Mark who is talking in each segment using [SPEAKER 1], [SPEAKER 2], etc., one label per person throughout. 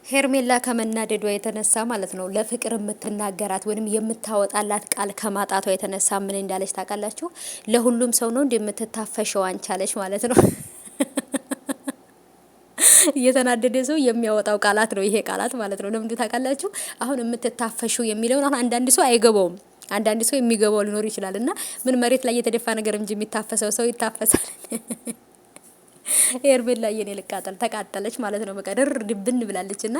[SPEAKER 1] ሄርሜላ ከመናደዷ የተነሳ ማለት ነው ለፍቅር የምትናገራት ወይም የምታወጣላት ቃል ከማጣቷ የተነሳ ምን እንዳለች ታውቃላችሁ? ለሁሉም ሰው ነው እንደምትታፈሸው አንቻለች ማለት ነው። እየተናደደ ሰው የሚያወጣው ቃላት ነው ይሄ ቃላት ማለት ነው። ለምን ታውቃላችሁ? አሁን የምትታፈሹ የሚለውን አሁን አንዳንድ ሰው አይገባውም። አንዳንድ ሰው የሚገባው ሊኖር ይችላል። እና ምን መሬት ላይ የተደፋ ነገር እንጂ የሚታፈሰው ሰው ይታፈሳል። ሄርሜላ የኔ ልቃጠል ተቃጠለች ማለት ነው። በቃ ድር ድብን ብላለች እና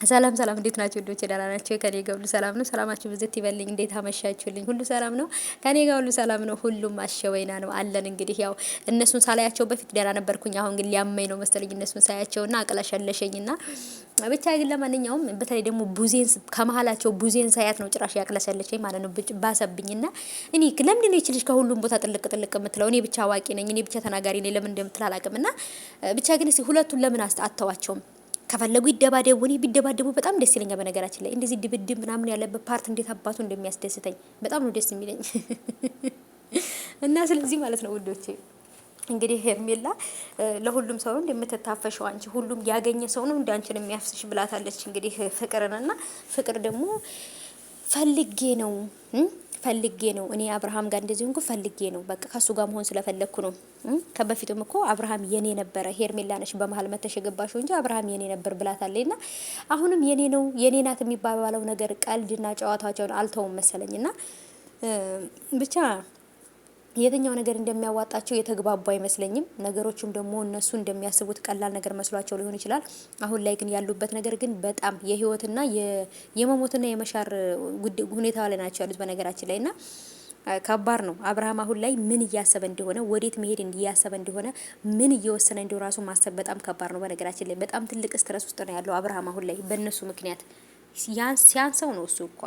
[SPEAKER 1] ሰላም ሰላም፣ እንዴት ናችሁ? ወዶቼ ደህና ናችሁ? ከኔ ጋር ሁሉ ሰላም ነው። ሰላማችሁ ብዝት ይበልኝ። እንዴት አመሻችሁልኝ? ሁሉ ሰላም ነው ከኔ ጋር ሁሉ ሰላም ነው። ሁሉም አሸወይና ነው አለን። እንግዲህ ያው እነሱን ሳላያቸው በፊት ደህና ነበርኩኝ። አሁን ግን ሊያመኝ ነው መሰለኝ እነሱን ሳያቸውና አቅለሸለሸኝና ብቻ ግን ለማንኛውም በተለይ ደግሞ ቡዜን ከመሀላቸው ቡዜን ሳያት ነው ጭራሽ ያቅለሸለሸኝ ማለት ነው። ባሰብኝና እኔ ለምንድን ነው ይችልሽ ከሁሉም ቦታ ጥልቅ ጥልቅ የምትለው? እኔ ብቻ አዋቂ ነኝ፣ እኔ ብቻ ተናጋሪ ነኝ ለምን እንደምትል አላውቅምና ብቻ ግን እስኪ ሁለቱን ለምን አተዋቸውም? ከፈለጉ ይደባደቡ። እኔ ቢደባደቡ በጣም ደስ ይለኛል። በነገራችን ላይ እንደዚህ ድብድብ ምናምን ያለበት ፓርት እንዴት አባቱ እንደሚያስደስተኝ በጣም ነው ደስ የሚለኝ። እና ስለዚህ ማለት ነው ውዶቼ እንግዲህ ሄርሜላ ለሁሉም ሰው ነው እንደምትታፈሸው አንቺ ሁሉም ያገኘ ሰው ነው እንዳንቺን የሚያፍስሽ ብላታለች። እንግዲህ ፍቅርንና ፍቅር ደግሞ ፈልጌ ነው እኔ አብርሃም ጋር እንደዚህ እንኳን ፈልጌ ነው በቃ ከሱ ጋር መሆን ስለፈለኩ ነው። ከበፊቱም እኮ አብርሃም የኔ ነበረ፣ ሄርሜላ ነሽ በመሀል መተሽ የገባሽው እንጂ አብርሃም የኔ ነበር ብላታለችና አሁንም የኔ ነው የኔ ናት የሚባባለው ነገር ቀልድና ጨዋታቸውን አልተውም መሰለኝና ብቻ የትኛው ነገር እንደሚያዋጣቸው የተግባቡ አይመስለኝም። ነገሮቹም ደግሞ እነሱ እንደሚያስቡት ቀላል ነገር መስሏቸው ሊሆን ይችላል። አሁን ላይ ግን ያሉበት ነገር ግን በጣም የህይወትና የመሞትና የመሻር ሁኔታ ላይ ናቸው ያሉት በነገራችን ላይና ከባድ ነው። አብርሃም አሁን ላይ ምን እያሰበ እንደሆነ ወዴት መሄድ እያሰበ እንደሆነ ምን እየወሰነ እንደሆነ ራሱ ማሰብ በጣም ከባድ ነው። በነገራችን ላይ በጣም ትልቅ ስትረስ ውስጥ ነው ያለው አብርሃም አሁን ላይ በእነሱ ምክንያት ሲያንሰው ነው እሱ እኮ